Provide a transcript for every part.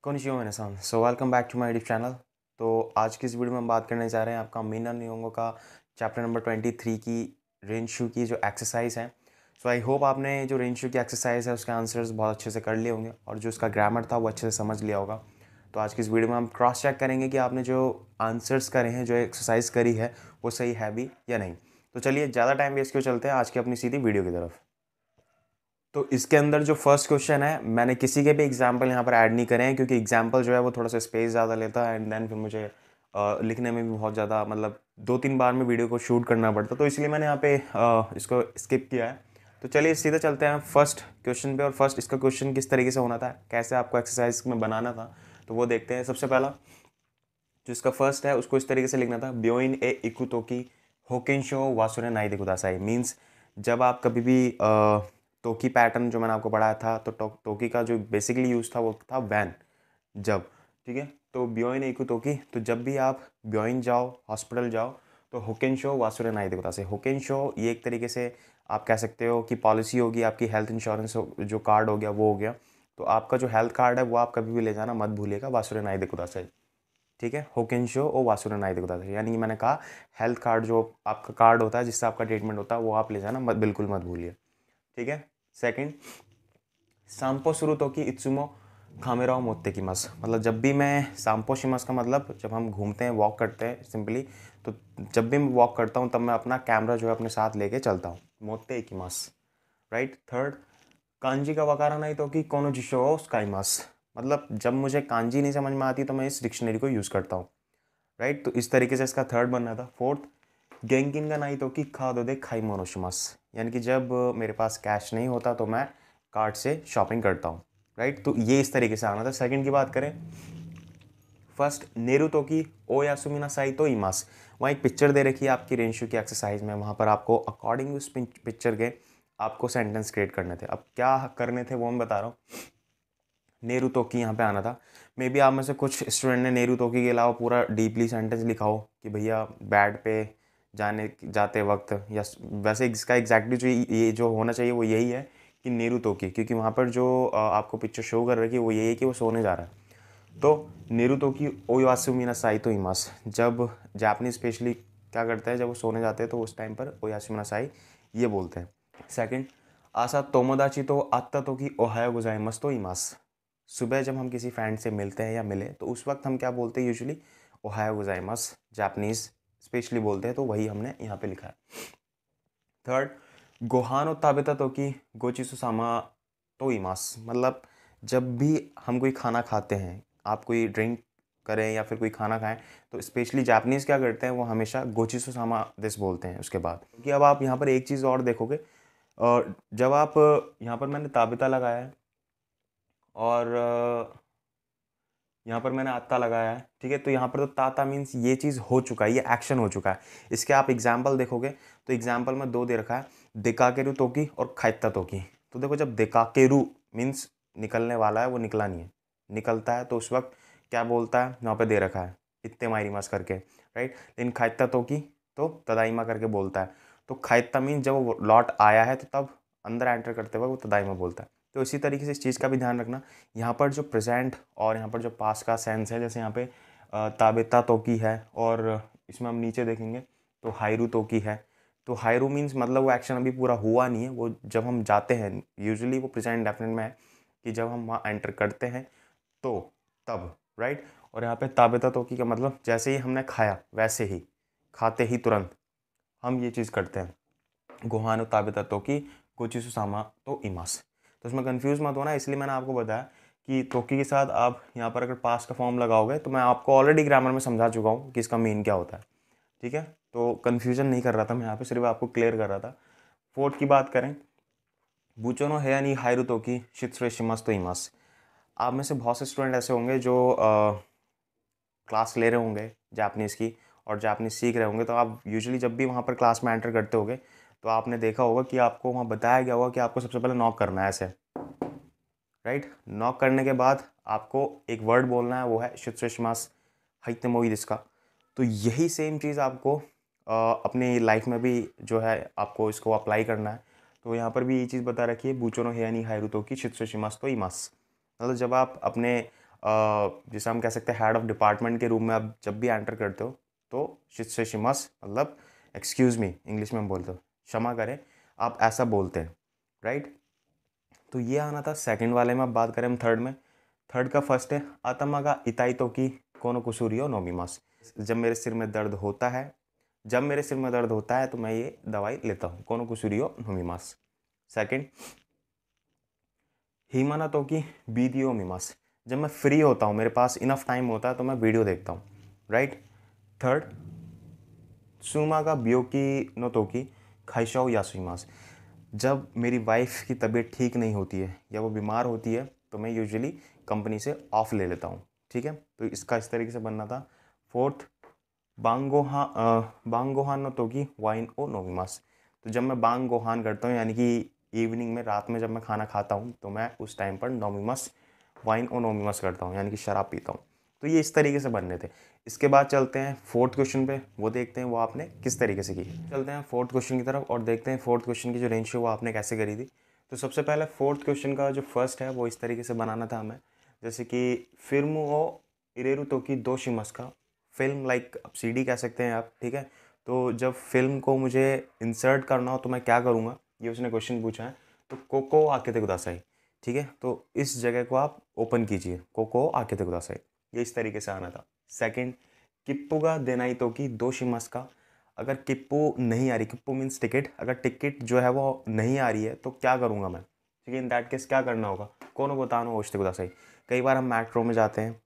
कोनिशिवा मिनासान। So welcome back to my YouTube channel. तो आज की इस वीडियो में हम बात करने जा रहे हैं आपका मीना नियोंगो का चैप्टर नंबर 23 की रेंशु की जो एक्सरसाइज है। सो आई होप आपने जो रेंशु की एक्सरसाइज है उसके आंसर्स बहुत अच्छे से कर लिए होंगे और जो उसका ग्रामर था वो अच्छे से समझ लिया होगा। तो आज की इस वीडियो में हम क्रॉस चेक करेंगे कि आपने जो आंसर्स करे हैं, जो एक्सरसाइज करी है, वो सही है भी या नहीं। तो चलिए ज़्यादा टाइम वेस्ट क्यों, चलते हैं आज की अपनी सीधी वीडियो की तरफ। तो इसके अंदर जो फर्स्ट क्वेश्चन है, मैंने किसी के भी एग्जाम्पल यहाँ पर ऐड नहीं करे हैं क्योंकि एग्जाम्पल जो है वो थोड़ा सा स्पेस ज़्यादा लेता है एंड देन फिर मुझे लिखने में भी बहुत ज़्यादा मतलब 2-3 बार में वीडियो को शूट करना पड़ता, तो इसलिए मैंने यहाँ पे इसको स्किप किया है। तो चलिए सीधे चलते हैं फर्स्ट क्वेश्चन पे। और फर्स्ट इसका क्वेश्चन किस तरीके से होना था, कैसे आपको एक्सरसाइज में बनाना था, तो वो देखते हैं। सबसे पहला जो इसका फर्स्ट है उसको इस तरीके से लिखना था, ब्योइन ए इकुतोकी होकेंशो वासुने नाई कुदासाई। मीन्स जब आप कभी भी टोकी पैटर्न जो मैंने आपको पढ़ाया था, तो टोकी का जो बेसिकली यूज़ था वो था वैन, जब, ठीक है। तो ब्योइन ए इकुतोकी, तो जब भी आप ब्योइन जाओ, हॉस्पिटल जाओ, तो होकेंशो वासुने नाई कुदासाई। होकेंशो ये एक तरीके से आप कह सकते हो कि पॉलिसी होगी आपकी, हेल्थ इंश्योरेंस जो कार्ड हो गया वो हो गया। तो आपका जो हेल्थ कार्ड है वो आप कभी भी ले जाना मत भूलिएगा, वासुने नाई कुदासाई, ठीक है। होकेंशो ओ वासुना नाई देखो, यानी कि मैंने कहा हेल्थ कार्ड जो आपका कार्ड होता है जिससे आपका ट्रीटमेंट होता है वो आप ले जाना मत, बिल्कुल मत भूलिए, ठीक है। सेकंड, सांपो शुरू तो कि इत्सुमो खामेराओ मोत्ते की मस, मतलब जब भी मैं सांपो शिमस का मतलब जब हम घूमते हैं, वॉक करते हैं सिंपली, तो जब भी मैं वॉक करता हूँ तब मैं अपना कैमरा जो है अपने साथ लेके चलता हूँ, मोत्ते की मस, राइट। थर्ड, कांजी का वकारा नहीं तो कि कोनो जिशो स्काई मस, मतलब जब मुझे कांजी नहीं समझ में आती तो मैं इस डिक्शनरी को यूज़ करता हूँ, राइट। तो इस तरीके से इसका थर्ड बनना था। फोर्थ, गेंकिन का नहीं तो कि खा दो दे खाई मोनोशिमस, यानी कि जब मेरे पास कैश नहीं होता तो मैं कार्ड से शॉपिंग करता हूँ, राइट। तो ये इस तरीके से आना था। सेकंड की बात करें, फर्स्ट नेरुतो की ओ यासुमिना साई तो इमास, वहाँ एक पिक्चर दे रखी है आपकी रेंशु की एक्सरसाइज में, वहाँ पर आपको अकॉर्डिंग उस पिक्चर के आपको सेंटेंस क्रिएट करने थे। अब क्या करने थे वो मैं बता रहा हूँ। नेहरू तोकी यहाँ पे आना था। मे बी आप में से कुछ स्टूडेंट ने नेहरू तोकी के अलावा पूरा डीपली सेंटेंस लिखा हो कि भैया बेड पे जाने जाते वक्त, या वैसे इसका एग्जैक्टली जो ये जो होना चाहिए वो यही है कि नेहरू तोकी, क्योंकि वहाँ पर जो आपको पिक्चर शो कर रही है वो यही है कि वो सोने जा रहा है। तो नेहरू तोकी ओयासु मीना साई तो इमास, जब जापानीज स्पेशली क्या करते हैं, जब वो सोने जाते हैं तो उस टाइम पर ओयासु मीना साई ये बोलते हैं। सेकंड, आसा तोमोदाची तो आत्ता तो कि ओहायो गोजाइमास तो इमास, सुबह जब हम किसी फ्रेंड से मिलते हैं या मिले तो उस वक्त हम क्या बोलते हैं, यूजुअली ओहायो गोजाइमास, जापानीज स्पेशली बोलते हैं, तो वही हमने यहाँ पे लिखा है। थर्ड, गोहानो ताबेता तो कि गोचिसु सामा तो इमास, मतलब जब भी हम कोई खाना खाते हैं, आप कोई ड्रिंक करें या फिर कोई खाना खाएं, तो स्पेशली जापानीज़ क्या करते हैं, वो हमेशा गोचिसु सामा दिस बोलते हैं उसके बाद। क्योंकि अब आप यहाँ पर एक चीज़ और देखोगे, और जब आप यहाँ पर मैंने ताबिता लगाया है और यहाँ पर मैंने आत्ता लगाया है, ठीक है। तो यहाँ पर तो ताता मीन्स ये चीज़ हो चुका है, ये एक्शन हो चुका है। इसके आप एग्जाम्पल देखोगे तो एग्जाम्पल में दो दे रखा है, देकाकेरु तोकी और खाइत्ता तोकी। तो देखो, जब देकाकेरु मीन्स निकलने वाला है, वो निकला नहीं है, निकलता है, तो उस वक्त क्या बोलता है, यहाँ पे दे रखा है इत्ते माइरिमास करके, राइट। लेकिन खाइत्ता तोकी तो तदाइमा करके बोलता है। तो खाइत्ता मीन्स जब वो लौट आया है तो तब अंदर एंटर करते वक्त वो तदाइमा बोलता है। तो इसी तरीके से इस चीज़ का भी ध्यान रखना। यहाँ पर जो प्रेजेंट और यहाँ पर जो पास का सेंस है, जैसे यहाँ पे ताबेता तोकी है और इसमें हम नीचे देखेंगे तो हायरू तोकी है। तो हायरू मीन्स मतलब वो एक्शन अभी पूरा हुआ नहीं है, वो जब हम जाते हैं, यूजुअली वो प्रेजेंट डेफिनेट में है कि जब हम वहाँ एंटर करते हैं तो तब, राइट। और यहाँ पे ताबेता तोकी का मतलब जैसे ही हमने खाया वैसे ही, खाते ही तुरंत हम ये चीज़ करते हैं। गोहानो ताबेता तोकी गोचिसु सामा तो इमास। तो इसमें कंफ्यूज मत होना, इसलिए मैंने आपको बताया कि तोकी के साथ आप यहाँ पर अगर पास का फॉर्म लगाओगे तो मैं आपको ऑलरेडी ग्रामर में समझा चुका हूँ कि इसका मीन क्या होता है, ठीक है। तो कन्फ्यूजन नहीं कर रहा था मैं यहाँ पे, सिर्फ आपको क्लियर कर रहा था। फोर्थ की बात करें, बूचोनो है यानी हायरू तोकी शित्सुरे शिमास तो इमास। आप में से बहुत से स्टूडेंट ऐसे होंगे जो क्लास ले रहे होंगे जापानीज़ की और जापानीज़ सीख रहे होंगे, तो आप यूजुअली जब भी वहाँ पर क्लास में एंटर करते होगे तो आपने देखा होगा कि आपको वहाँ बताया गया होगा कि आपको सबसे पहले नॉक करना है ऐसे, राइट। नॉक करने के बाद आपको एक वर्ड बोलना है, वो है शित्सुशिमास हाइतेमोई जिसका। तो यही सेम चीज़ आपको अपनी लाइफ में भी जो है आपको इसको अप्लाई करना है। तो यहाँ पर भी ये चीज़ बता रखी है, बूचोनो हेयानी हायरुतो की शित्सुशिमास तो इमास, मतलब जब आप अपने जिसे हम कह सकते हैं हेड ऑफ डिपार्टमेंट के रूम में आप जब भी एंटर करते हो तो शिमास मतलब एक्सक्यूज़ मी इंग्लिश में हम बोलते हो, क्षमा करें, आप ऐसा बोलते हैं, राइट। तो ये आना था सेकंड वाले में। अब बात करें हम थर्ड में। थर्ड का फर्स्ट है आतमा का इताई तो की कोनो कुसूरियो नोमीमास। जब मेरे सिर में दर्द होता है, जब मेरे सिर में दर्द होता है तो मैं ये दवाई लेता हूँ, कोनो कुसूरियो नोमीमास। सेकंड हीमाना तो की वीडियो मीमास। जब मैं फ्री होता हूँ, मेरे पास इनफ टाइम होता है तो मैं वीडियो देखता हूँ, राइट। थर्ड सुमा का ब्योकी नो तो की खाइशाओ यासुमास। जब मेरी वाइफ की तबीयत ठीक नहीं होती है या वो बीमार होती है तो मैं यूजुअली कंपनी से ऑफ ले लेता हूँ, ठीक है। तो इसका इस तरीके से बनना था। फोर्थ बांगोहान नो तोगी वाइन ओ नोमिमास। तो जब मैं बांग गोहान करता हूँ यानी कि इवनिंग में, रात में जब मैं खाना खाता हूँ तो मैं उस टाइम पर नोमिमस वाइन ओ नोमिमस करता हूँ यानी कि शराब पीता हूँ। तो ये इस तरीके से बनने थे। इसके बाद चलते हैं फोर्थ क्वेश्चन पे, वो देखते हैं वो आपने किस तरीके से की। चलते हैं फोर्थ क्वेश्चन की तरफ और देखते हैं फोर्थ क्वेश्चन की जो रेंशियो वो आपने कैसे करी थी। तो सबसे पहले फोर्थ क्वेश्चन का जो फर्स्ट है वो इस तरीके से बनाना था हमें, जैसे कि फिल्म ओ इरेरु तो की दो शिमस का। फिल्म लाइक सीडी कह सकते हैं आप, ठीक है। तो जब फिल्म को मुझे इंसर्ट करना हो तो मैं क्या करूँगा, ये उसने क्वेश्चन पूछा है। तो कोको आकेते कुदासाई, ठीक है। तो इस जगह को आप ओपन कीजिए, कोको आकेते कुदासाई, ये इस तरीके से आना था। सेकंड किप्पू देनाई तो की दो शिमस का। अगर किप्पू नहीं आ रही, किप्पू मीन्स टिकट, अगर टिकट जो है वो नहीं आ रही है तो क्या करूँगा मैं, ठीक है। इन दैट केस क्या करना होगा, कोनो बतानो ओशते कुदासाई। कई बार हम मेट्रो में जाते हैं,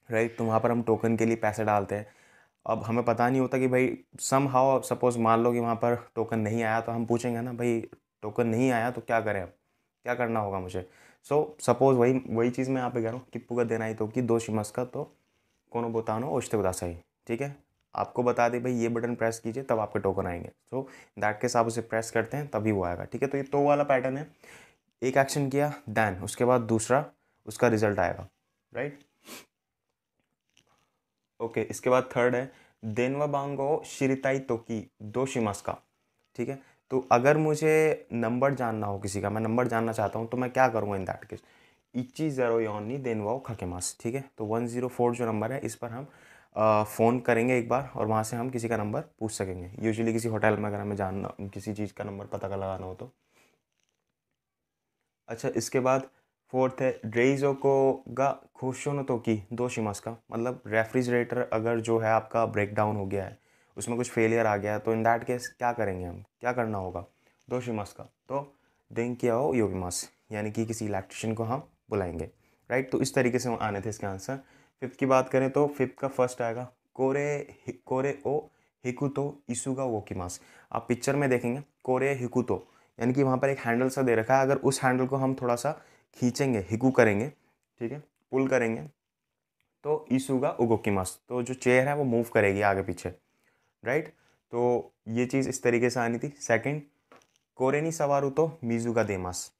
राइट, तो वहाँ पर हम टोकन के लिए पैसे डालते हैं। अब हमें पता नहीं होता कि भाई सम हाउ सपोज मान लो कि वहाँ पर टोकन नहीं आया तो हम पूछेंगे ना भाई टोकन नहीं आया तो क्या करें, अब क्या करना होगा मुझे। सो सपोज वही वही चीज़ मैं यहाँ पे कह रहा हूँ, किप्पू का देना ही तो कि दो शिमस का तो कोनो बतानो ओश्ते उदासाई, ठीक है। आपको बता दे भाई ये बटन प्रेस कीजिए तब आपके टोकन आएंगे। सो दैट केस आप उसे प्रेस करते हैं तभी वो आएगा, ठीक है। तो ये तो वाला पैटर्न है, एक एक्शन किया देन उसके बाद दूसरा उसका रिजल्ट आएगा, राइट। ओके, इसके बाद थर्ड है देनवा बांगो शिरिताई तोकी दो शिमास का, ठीक है। तो अगर मुझे नंबर जानना हो किसी का, मैं नंबर जानना चाहता हूँ तो मैं क्या करूँगा इन दैट केस, इची ज़ीरो योनी देनवाओ खकेमास, ठीक है। तो 104 जो नंबर है इस पर हम फ़ोन करेंगे एक बार और वहाँ से हम किसी का नंबर पूछ सकेंगे, यूजुअली किसी होटल में अगर हमें जानना किसी चीज़ का नंबर पता का लगाना हो तो। अच्छा, इसके बाद फोर्थ है ड्रेइजो को गा खुशोनो तो की दो शिमास का। मतलब रेफ्रिजरेटर अगर जो है आपका ब्रेक डाउन हो गया है, उसमें कुछ फेलियर आ गया है तो इन दैट केस क्या करेंगे हम, क्या करना होगा, दो शिमास का तो देंकिया हो योगिमास, यानी कि किसी इलेक्ट्रिशियन को हम बुलाएंगे, राइट। तो इस तरीके से आने थे इसके आंसर। फिफ्थ की बात करें तो फिफ्थ का फर्स्ट आएगा कोरे कोरे ओ हिकुतो इसुगा वोकिमास। आप पिक्चर में देखेंगे कोरे हिकुतो, यानी कि वहाँ पर एक हैंडल सा दे रखा है, अगर उस हैंडल को हम थोड़ा सा खींचेंगे, हिकू करेंगे, ठीक है, पुल करेंगे तो ईसुगा उगोकिमास, तो जो चेयर है वो मूव करेगी आगे पीछे, राइट। तो ये चीज़ इस तरीके से आनी थी। सेकंड कोरेनी सवारू तो मीजुगा देमास।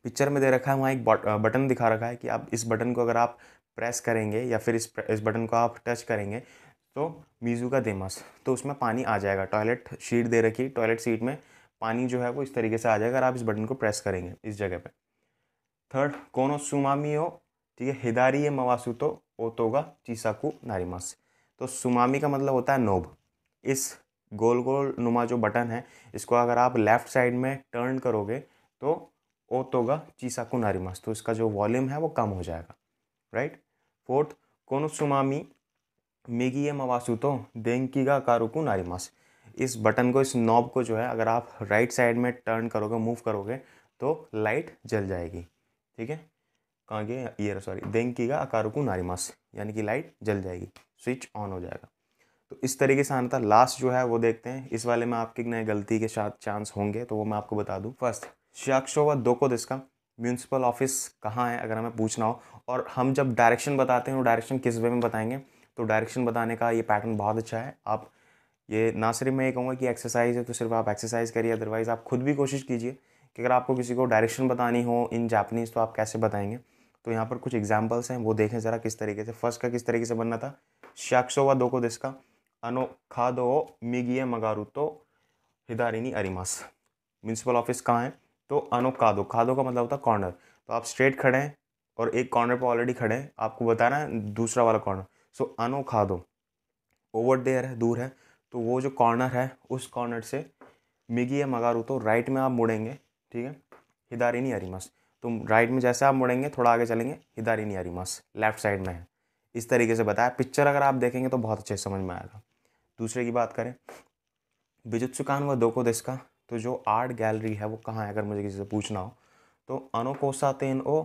पिक्चर में दे रखा है वहाँ एक बटन दिखा रखा है कि आप इस बटन को अगर आप प्रेस करेंगे या फिर इस बटन को आप टच करेंगे तो मीजुगा देमास, तो उसमें पानी आ जाएगा। टॉयलेट शीट दे रखी है, टॉयलेट सीट में पानी जो है वो इस तरीके से आ जाएगा अगर आप इस बटन को प्रेस करेंगे इस जगह पे। थर्ड कोनो सुमामी हो, ठीक है, हिदारी मवासु तो ओतोगा चिसाकू नारिमास। तो सुमामी का मतलब होता है नोब। इस गोल गोल नुमा जो बटन है इसको अगर आप लेफ्ट साइड में टर्न करोगे तो ओतोगा चिसाकू नारिमास, तो इसका जो वॉल्यूम है वो कम हो जाएगा, राइट। फोर्थ कोनो सुमामी मिगी मवासु तो देंकीगा कारुकू नारिमास। इस बटन को, इस नॉब को जो है अगर आप राइट साइड में टर्न करोगे, मूव करोगे तो लाइट जल जाएगी, ठीक है। कहाँ गए ये, सॉरी, देंकीगा अकारुकू नारिमास, यानी कि लाइट जल जाएगी, स्विच ऑन हो जाएगा। तो इस तरीके से आना था। लास्ट जो है वो देखते हैं, इस वाले में आपके नए गलती के साथ चांस होंगे तो वो मैं आपको बता दूं। फर्स्ट शाक्षो व दोको दिसका म्यूनसिपल ऑफिस कहाँ है अगर हमें पूछना हो, और हम जब डायरेक्शन बताते हैं वो डायरेक्शन किस वे में बताएंगे, तो डायरेक्शन बताने का ये पैटर्न बहुत अच्छा है। आप ये ना सिर्फ मैं ये कहूँगा कि एक्सरसाइज है तो सिर्फ आप एक्सरसाइज करिए, अदरवाइज़ आप खुद भी कोशिश कीजिए कि अगर आपको किसी को डायरेक्शन बतानी हो इन जापानीज़ तो आप कैसे बताएंगे। तो यहाँ पर कुछ एग्जाम्पल्स हैं, वो देखें ज़रा किस तरीके से। फर्स्ट का किस तरीके से बनना था, शाक्षो व दोको दिसका अनो खादो मिगिए मगारू तो हिदारिनी अरिमास। म्यूनसिपल ऑफिस कहाँ है, तो अनो कादो, खादो का मतलब होता है कॉर्नर। तो आप स्ट्रेट खड़े हैं, और एक कॉर्नर पे ऑलरेडी खड़े हैं, आपको बताना है दूसरा वाला कॉर्नर। सो अनो खा दो, ओवर देयर है, दूर है, तो वो जो कॉर्नर है उस कॉर्नर से मिगी या मगारू तो राइट में आप मुड़ेंगे, ठीक है, हिदारी नहीं अरिमस। तो राइट में जैसे आप मुड़ेंगे थोड़ा आगे चलेंगे, हिदारी नहीं अरिमस लेफ्ट साइड में है। इस तरीके से बताया, पिक्चर अगर आप देखेंगे तो बहुत अच्छे से समझ में आएगा। दूसरे की बात करें, बिजुत्सुकान व दोको देश का, तो जो आर्ट गैलरी है वो कहाँ है अगर मुझे किसी से पूछना हो, तो अनोकोसा तेन ओ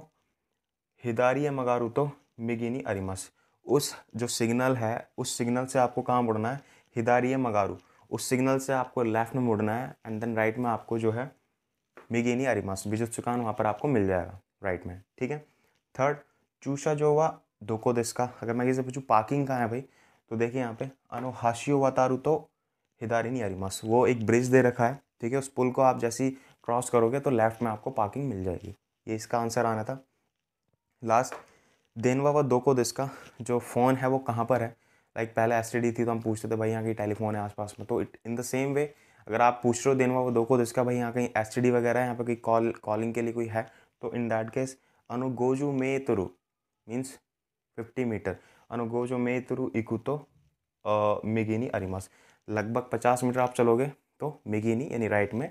हिदारी या मगारू तो मिगिनी अरिमस। उस जो सिग्नल है उस सिग्नल से आपको कहाँ मुड़ना है, हिदारी या मगारू, उस सिग्नल से आपको लेफ्ट में मुड़ना है एंड देन राइट में आपको जो है मिगिनी अरिमस बिजुत्सुकान वहाँ पर आपको मिल जाएगा राइट में, ठीक है। थर्ड, चूशा जो हुआ दोको देश का, अगर मैं किसी से पूछूँ पार्किंग कहाँ है भाई, तो देखिए यहाँ पे अनो हाशियो वातारू तो हिदारी नहीं अरिमस, वो एक ब्रिज दे रखा है, ठीक है, उस पुल को आप जैसे ही क्रॉस करोगे तो लेफ्ट में आपको पार्किंग मिल जाएगी। ये इसका आंसर आना था। लास्ट, देनवा व दोको देश का, जो फ़ोन है वो कहाँ पर है, लाइक पहले एसटीडी थी तो हम पूछते थे भाई यहाँ कहीं टेलीफोन है आसपास में, तो it in the same way अगर आप पूछ रहे हो देनवा व दोको देश का भाई यहाँ कहीं एसटीडी वगैरह है, यहाँ पे कोई कॉलिंग के लिए कोई है, तो इन दैट केस अनुगोजु में तुरु मीन्स 50 मीटर, अनुगोजो में तुरु इकुतो मिगिनी अरिमस, लगभग 50 मीटर आप चलोगे तो मिगिनी यानी राइट में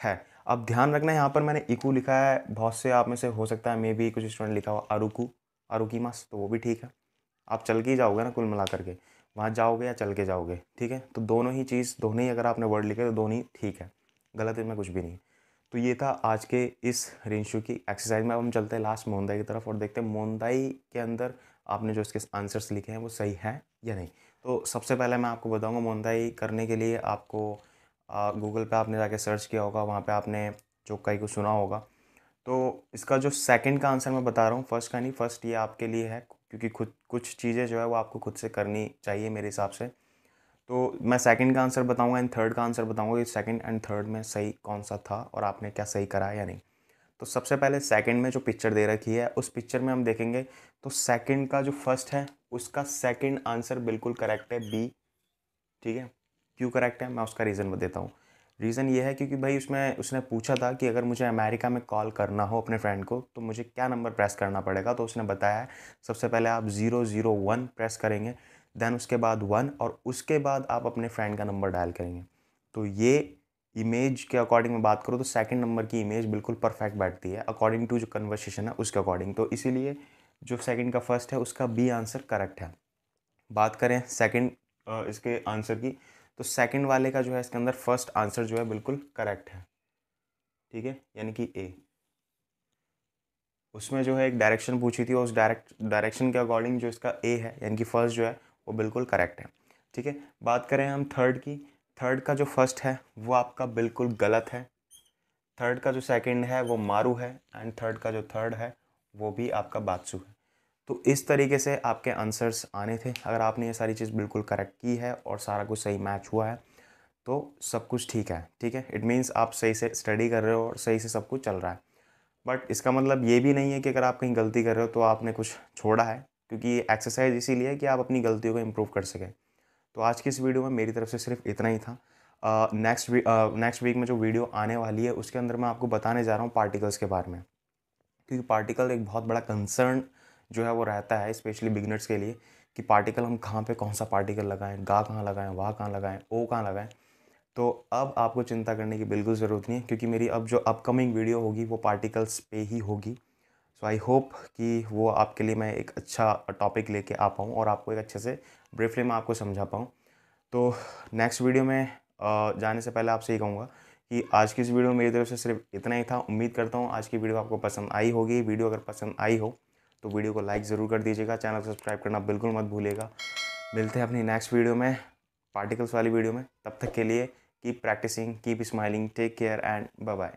है। अब ध्यान रखना यहाँ पर मैंने इकू लिखा है, बहुत से आप में से हो सकता है मे भी कुछ स्टूडेंट लिखा हुआ अरुकू अरुकीमास, तो वो भी ठीक है, आप चल के ही जाओगे ना कुल मिला करके, वहाँ जाओगे या चल के जाओगे, ठीक है, तो दोनों ही चीज़, दोनों ही अगर आपने वर्ड लिखे तो दोनों ही ठीक है, गलत इसमें कुछ भी नहीं। तो ये था आज के इस रेंशु की एक्सरसाइज में। अब हम चलते हैं लास्ट मोंदाई की तरफ और देखते हैं मोंदाई के अंदर आपने जो इसके आंसर्स लिखे हैं वो सही है या नहीं। तो सबसे पहले मैं आपको बताऊंगा मोंदाई करने के लिए आपको गूगल पे आपने जाके सर्च किया होगा, वहाँ पे आपने चोक्काई को सुना होगा। तो इसका जो सेकंड का आंसर मैं बता रहा हूँ, फर्स्ट का नहीं, फर्स्ट ये आपके लिए है क्योंकि खुद कुछ चीज़ें जो है वो आपको खुद से करनी चाहिए मेरे हिसाब से। तो मैं सेकंड का आंसर बताऊंगा एंड थर्ड का आंसर बताऊंगा कि सेकंड एंड थर्ड में सही कौन सा था और आपने क्या सही करा या नहीं। तो सबसे पहले सेकंड में जो पिक्चर दे रखी है उस पिक्चर में हम देखेंगे तो सेकंड का जो फर्स्ट है उसका सेकंड आंसर बिल्कुल करेक्ट है, बी, ठीक है। क्यों करेक्ट है मैं उसका रीज़न देता हूँ। रीज़न ये है क्योंकि भाई उसमें उसने पूछा था कि अगर मुझे अमेरिका में कॉल करना हो अपने फ्रेंड को तो मुझे क्या नंबर प्रेस करना पड़ेगा, तो उसने बताया है सबसे पहले आप 001 प्रेस करेंगे, देन उसके बाद 1 और उसके बाद आप अपने फ्रेंड का नंबर डायल करेंगे। तो ये इमेज के अकॉर्डिंग मैं बात करूँ तो सेकंड नंबर की इमेज बिल्कुल परफेक्ट बैठती है अकॉर्डिंग टू जो कन्वर्सेशन है उसके अकॉर्डिंग, तो इसीलिए जो सेकंड का फर्स्ट है उसका बी आंसर करेक्ट है। बात करें सेकंड इसके आंसर की, तो सेकंड वाले का जो है इसके अंदर फर्स्ट आंसर जो है बिल्कुल करेक्ट है, ठीक है, यानी कि ए। उसमें जो है एक डायरेक्शन पूछी थी और उस डायरेक्शन के अकॉर्डिंग जो इसका ए है यानी कि फर्स्ट जो है वो बिल्कुल करेक्ट है, ठीक है। बात करें हम थर्ड की, थर्ड का जो फर्स्ट है वो आपका बिल्कुल गलत है, थर्ड का जो सेकंड है वो मारू है एंड थर्ड का जो थर्ड है वो भी आपका बात्सु है। तो इस तरीके से आपके आंसर्स आने थे। अगर आपने ये सारी चीज़ बिल्कुल करेक्ट की है और सारा कुछ सही मैच हुआ है तो सब कुछ ठीक है, ठीक है, इट मीन्स आप सही से स्टडी कर रहे हो और सही से सब कुछ चल रहा है। बट इसका मतलब ये भी नहीं है कि अगर आप कहीं गलती कर रहे हो तो आपने कुछ छोड़ा है, क्योंकि ये एक्सरसाइज इसीलिए है कि आप अपनी गलतियों को इम्प्रूव कर सकें। तो आज की इस वीडियो में मेरी तरफ से सिर्फ इतना ही था। नेक्स्ट वीक में जो वीडियो आने वाली है उसके अंदर मैं आपको बताने जा रहा हूँ पार्टिकल्स के बारे में, क्योंकि पार्टिकल एक बहुत बड़ा कंसर्न जो है वो रहता है स्पेशली बिगनर्स के लिए कि पार्टिकल हम कहाँ पे कौन सा पार्टिकल लगाएं, गा कहाँ लगाएं, वाह कहाँ लगाएं, ओ कहाँ लगाएं। तो अब आपको चिंता करने की बिल्कुल ज़रूरत नहीं है क्योंकि मेरी अब जो अपकमिंग वीडियो होगी वो पार्टिकल्स पे ही होगी। सो आई होप कि वो आपके लिए मैं एक अच्छा टॉपिक लेके आ पाऊँ और आपको एक अच्छे से ब्रीफली मैं आपको समझा पाऊँ। तो नेक्स्ट वीडियो में जाने से पहले आपसे ये कहूँगा कि आज की इस वीडियो में मेरी तरफ से सिर्फ इतना ही था। उम्मीद करता हूँ आज की वीडियो आपको पसंद आई होगी। वीडियो अगर पसंद आई हो तो वीडियो को लाइक ज़रूर कर दीजिएगा, चैनल को सब्सक्राइब करना बिल्कुल मत भूलिएगा। मिलते हैं अपनी नेक्स्ट वीडियो में, पार्टिकल्स वाली वीडियो में। तब तक के लिए keep practising, keep smiling, take care and bye bye.